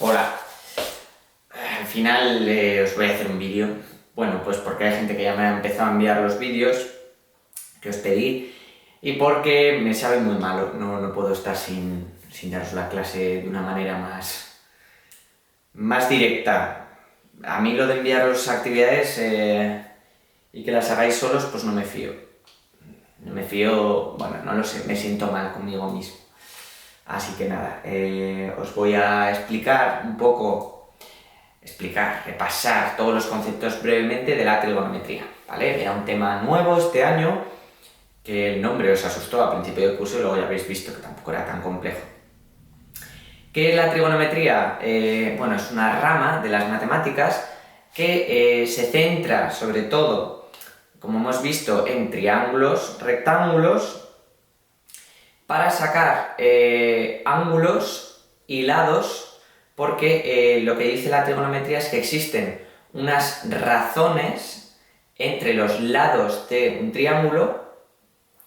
Hola, al final os voy a hacer un vídeo, bueno, pues porque hay gente que ya me ha empezado a enviar los vídeos que os pedí y porque me sabe muy malo, no puedo estar sin daros la clase de una manera más directa. A mí lo de enviaros actividades y que las hagáis solos, pues no me fío. No me fío, bueno, no lo sé, me siento mal conmigo mismo. Así que nada, os voy a explicar un poco, repasar todos los conceptos brevemente de la trigonometría, ¿vale? Era un tema nuevo este año, que el nombre os asustó al principio del curso y luego ya habéis visto que tampoco era tan complejo. ¿Qué es la trigonometría? Bueno, es una rama de las matemáticas que se centra sobre todo, como hemos visto, en triángulos, rectángulos, para sacar ángulos y lados, porque lo que dice la trigonometría es que existen unas razones entre los lados de un triángulo,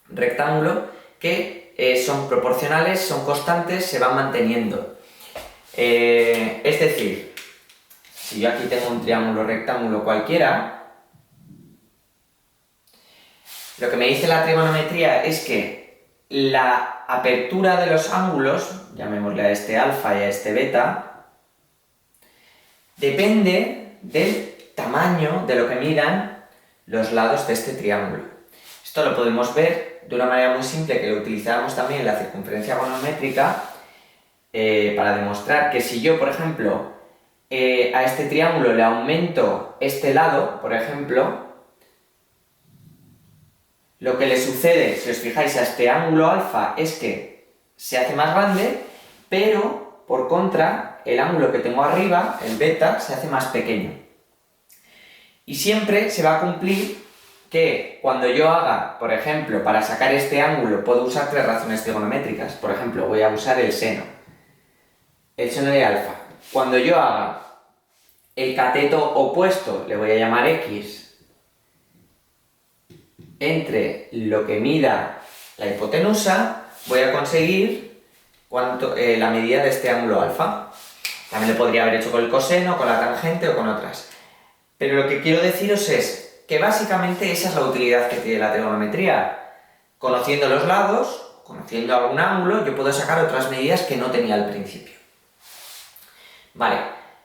rectángulo, que son proporcionales, son constantes, se van manteniendo. Es decir, si yo aquí tengo un triángulo rectángulo cualquiera, lo que me dice la trigonometría es que la apertura de los ángulos, llamémosle a este alfa y a este beta, depende del tamaño de lo que midan los lados de este triángulo. Esto lo podemos ver de una manera muy simple que lo utilizamos también en la circunferencia goniométrica para demostrar que si yo, por ejemplo, a este triángulo le aumento este lado, por ejemplo, lo que le sucede, si os fijáis, a este ángulo alfa es que se hace más grande, pero por contra, el ángulo que tengo arriba, el beta, se hace más pequeño. Y siempre se va a cumplir que cuando yo haga, por ejemplo, para sacar este ángulo, puedo usar tres razones trigonométricas. Por ejemplo, voy a usar el seno de alfa. Cuando yo haga el cateto opuesto, le voy a llamar x, entre lo que mida la hipotenusa, voy a conseguir la medida de este ángulo alfa. También lo podría haber hecho con el coseno, con la tangente o con otras. Pero lo que quiero deciros es que básicamente esa es la utilidad que tiene la trigonometría. Conociendo los lados, conociendo algún ángulo, yo puedo sacar otras medidas que no tenía al principio. Vale,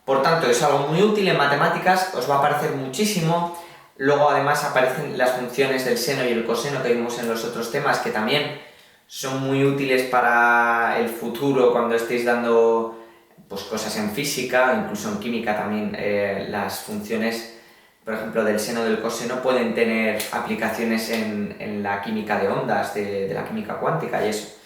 por tanto es algo muy útil en matemáticas, os va a parecer muchísimo. Luego además aparecen las funciones del seno y el coseno que vimos en los otros temas, que también son muy útiles para el futuro cuando estéis dando pues, cosas en física, incluso en química también. Las funciones, por ejemplo, del seno y del coseno pueden tener aplicaciones en la química de ondas, de la química cuántica y eso.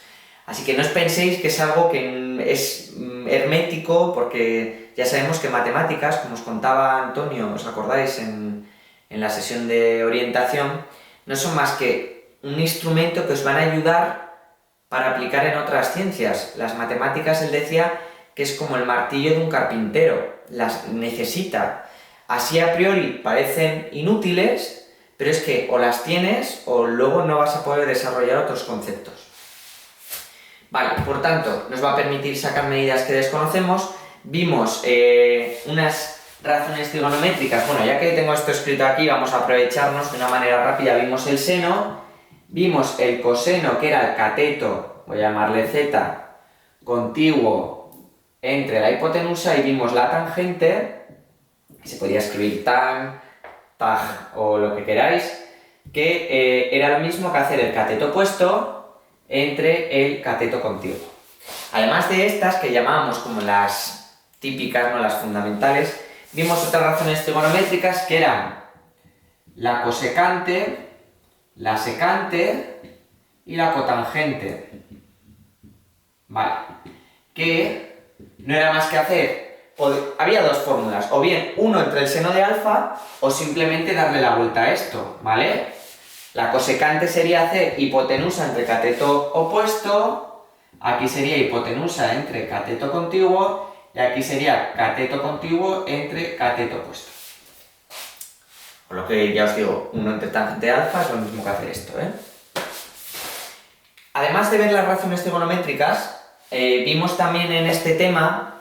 Así que no os penséis que es algo que es hermético, porque ya sabemos que matemáticas, como os contaba Antonio, ¿os acordáis en la sesión de orientación? No son más que un instrumento que os van a ayudar para aplicar en otras ciencias. Las matemáticas, él decía, que es como el martillo de un carpintero, las necesita. Así a priori parecen inútiles, pero es que o las tienes o luego no vas a poder desarrollar otros conceptos. Vale, por tanto, nos va a permitir sacar medidas que desconocemos. Vimos unas razones trigonométricas. Bueno, ya que tengo esto escrito aquí, vamos a aprovecharnos de una manera rápida. Vimos el seno, vimos el coseno, que era el cateto, voy a llamarle z, contiguo entre la hipotenusa, y vimos la tangente, que se podía escribir tan, tag o lo que queráis, que era lo mismo que hacer el cateto opuesto entre el cateto contiguo. Además de estas, que llamábamos como las típicas, no las fundamentales, vimos otras razones trigonométricas que eran la cosecante, la secante y la cotangente. Vale, que no era más que hacer, había dos fórmulas, o bien uno entre el seno de alfa, o simplemente darle la vuelta a esto, ¿vale? La cosecante sería hacer hipotenusa entre cateto opuesto, aquí sería hipotenusa entre cateto contiguo, y aquí sería cateto contiguo entre cateto opuesto. Por lo que ya os digo, uno entre tangente alfa es lo mismo que hacer esto, ¿eh? Además de ver las razones trigonométricas, vimos también en este tema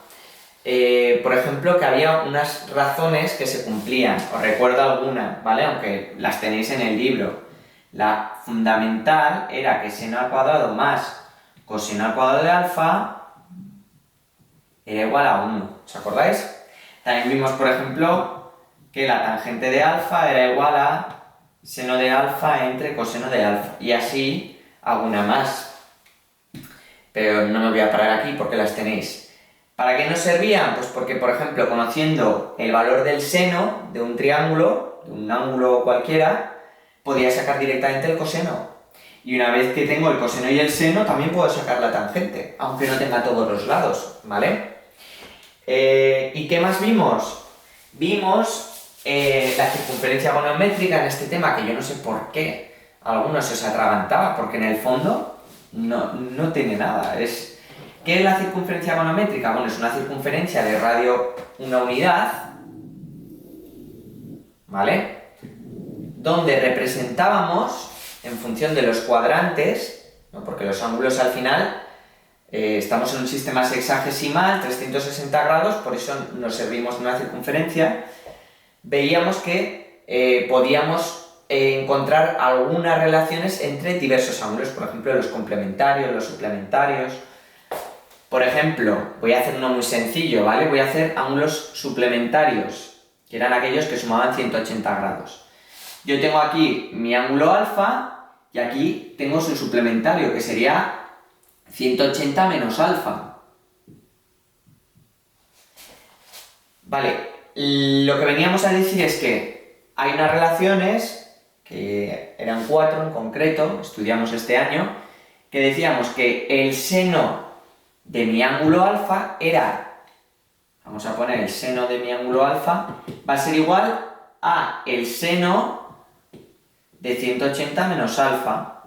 por ejemplo, que había unas razones que se cumplían. Os recuerdo alguna, ¿vale? Aunque las tenéis en el libro. La fundamental era que seno al cuadrado más coseno al cuadrado de alfa era igual a 1. ¿Os acordáis? También vimos, por ejemplo, que la tangente de alfa era igual a seno de alfa entre coseno de alfa. Y así alguna más. Pero no me voy a parar aquí porque las tenéis. ¿Para qué nos servían? Pues porque, por ejemplo, conociendo el valor del seno de un triángulo, de un ángulo cualquiera, podía sacar directamente el coseno. Y una vez que tengo el coseno y el seno, también puedo sacar la tangente, aunque no tenga todos los lados, ¿vale? ¿Y qué más vimos? Vimos la circunferencia gonométrica en este tema, que yo no sé por qué algunos se os atragantaba, porque en el fondo no tiene nada. ¿Qué es la circunferencia gonométrica? Bueno, es una circunferencia de radio una unidad, ¿vale? Donde representábamos, en función de los cuadrantes, ¿no? Porque los ángulos al final, estamos en un sistema sexagesimal, 360 grados, por eso nos servimos de una circunferencia, veíamos que podíamos encontrar algunas relaciones entre diversos ángulos, por ejemplo, los complementarios, los suplementarios. Por ejemplo, voy a hacer uno muy sencillo, ¿vale? Voy a hacer ángulos suplementarios, que eran aquellos que sumaban 180 grados. Yo tengo aquí mi ángulo alfa y aquí tengo su suplementario, que sería 180 menos alfa. Vale, lo que veníamos a decir es que hay unas relaciones, que eran 4 en concreto, estudiamos este año, que decíamos que el seno de mi ángulo alfa era, vamos a poner el seno de mi ángulo alfa, va a ser igual a el seno de 180 menos alfa.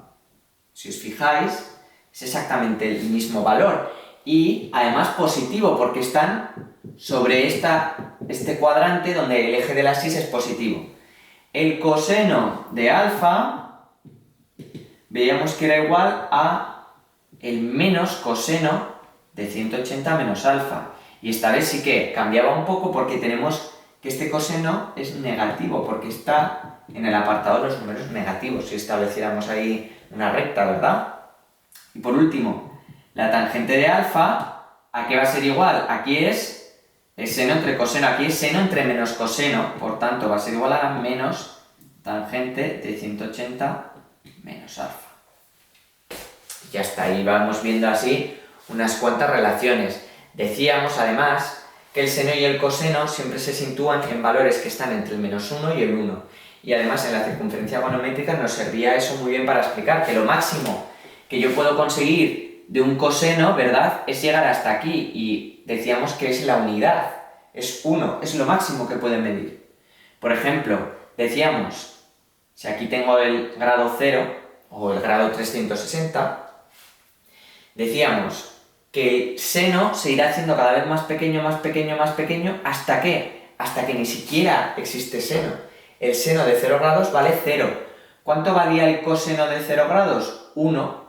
Si os fijáis, es exactamente el mismo valor. Y además positivo, porque están sobre este cuadrante donde el eje de la axis es positivo. El coseno de alfa, veíamos que era igual a el menos coseno de 180 menos alfa. Y esta vez sí que cambiaba un poco porque tenemos que este coseno es negativo, porque está en el apartado de los números negativos, si estableciéramos ahí una recta, ¿verdad? Y por último, la tangente de alfa, ¿a qué va a ser igual? Aquí es seno entre coseno, aquí es seno entre menos coseno, por tanto va a ser igual a la menos tangente de 180 menos alfa. Ya está, ahí vamos viendo así unas cuantas relaciones. Decíamos además que el seno y el coseno siempre se sitúan en valores que están entre el menos 1 y el 1. Y además en la circunferencia gonométrica nos servía eso muy bien para explicar que lo máximo que yo puedo conseguir de un coseno, ¿verdad?, es llegar hasta aquí. Y decíamos que es la unidad, es 1, es lo máximo que pueden medir. Por ejemplo, decíamos, si aquí tengo el grado 0 o el grado 360, decíamos que el seno se irá haciendo cada vez más pequeño, más pequeño, más pequeño, ¿hasta qué? Hasta que ni siquiera existe seno. El seno de 0 grados vale 0. ¿Cuánto valía el coseno de 0 grados? 1.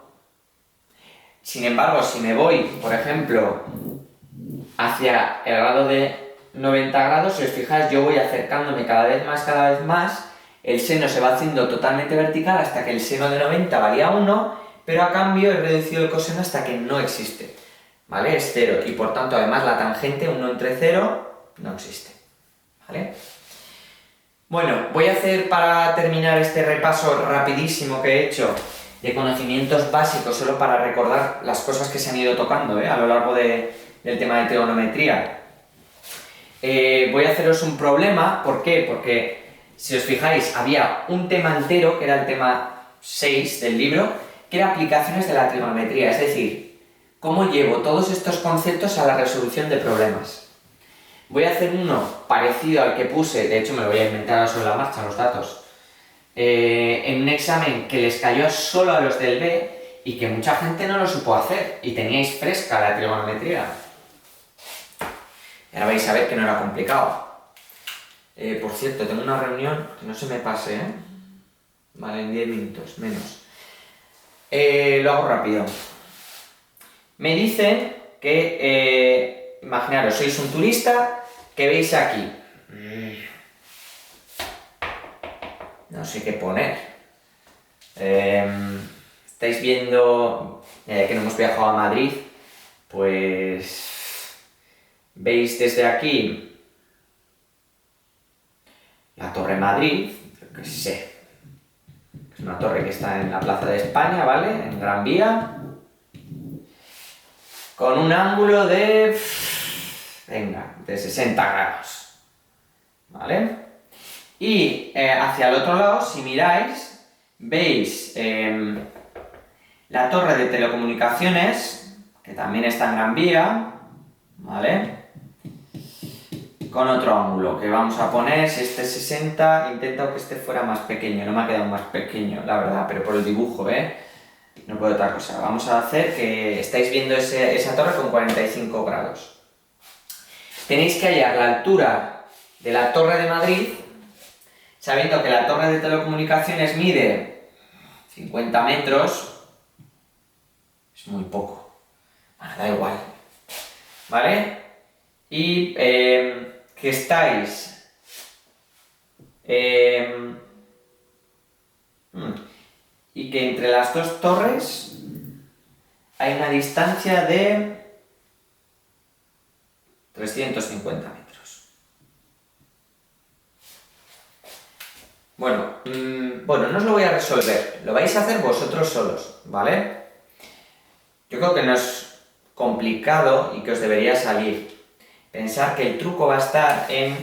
Sin embargo, si me voy, por ejemplo, hacia el grado de 90 grados, si os fijáis, yo voy acercándome cada vez más, el seno se va haciendo totalmente vertical hasta que el seno de 90 valía 1, pero a cambio he reducido el coseno hasta que no existe, ¿vale? Es 0, y por tanto, además, la tangente 1 entre 0 no existe, ¿vale? Bueno, voy a hacer para terminar este repaso rapidísimo que he hecho de conocimientos básicos, solo para recordar las cosas que se han ido tocando a lo largo del tema de trigonometría. Voy a haceros un problema, ¿por qué? Porque, si os fijáis, había un tema entero, que era el tema 6 del libro, que era aplicaciones de la trigonometría, es decir, cómo llevo todos estos conceptos a la resolución de problemas. Voy a hacer uno parecido al que puse, de hecho me lo voy a inventar sobre la marcha, los datos, en un examen que les cayó solo a los del B y que mucha gente no lo supo hacer, y teníais fresca la trigonometría. Y ahora vais a ver que no era complicado. Por cierto, tengo una reunión, que no se me pase, ¿eh? Vale, en 10 minutos, menos. Lo hago rápido. Me dicen que imaginaros, sois un turista que veis aquí. No sé qué poner. Estáis viendo, que no hemos viajado a Madrid, pues veis desde aquí la Torre Madrid, yo qué sé. Es una torre que está en la Plaza de España, ¿vale? En Gran Vía. Con un ángulo de... venga, de 60 grados. ¿Vale? Y hacia el otro lado, si miráis, veis la torre de telecomunicaciones, que también está en Gran Vía, ¿vale? Con otro ángulo, que vamos a poner, si este es 60, he intentado que este fuera más pequeño, no me ha quedado más pequeño, la verdad, pero por el dibujo, no puedo otra cosa. Vamos a hacer que estáis viendo esa torre con 45 grados. Tenéis que hallar la altura de la Torre de Madrid, sabiendo que la torre de telecomunicaciones mide 50 metros, es muy poco, bueno, da igual, ¿vale? Y que estáis y que entre las dos torres hay una distancia de 350 metros. Bueno, no os lo voy a resolver, lo vais a hacer vosotros solos, ¿vale? Yo creo que no es complicado y que os debería salir. Pensar que el truco va a estar en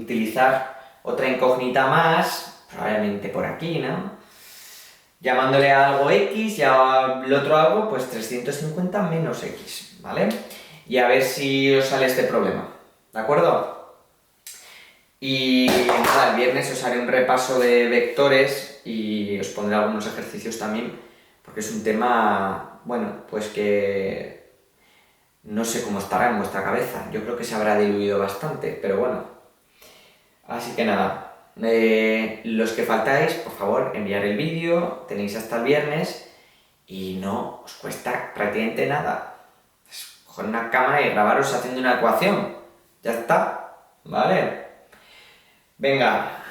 utilizar otra incógnita más, probablemente por aquí, ¿no? Llamándole a algo X y al otro algo, pues 350 menos X, ¿vale? Y a ver si os sale este problema, ¿de acuerdo? Y nada, el viernes os haré un repaso de vectores y os pondré algunos ejercicios también, porque es un tema, bueno, pues que no sé cómo estará en vuestra cabeza. Yo creo que se habrá diluido bastante, pero bueno. Así que nada, los que faltáis, por favor, enviar el vídeo, tenéis hasta el viernes y no os cuesta prácticamente nada. Coger una cámara y grabaros haciendo una ecuación. Ya está, ¿vale? Venga,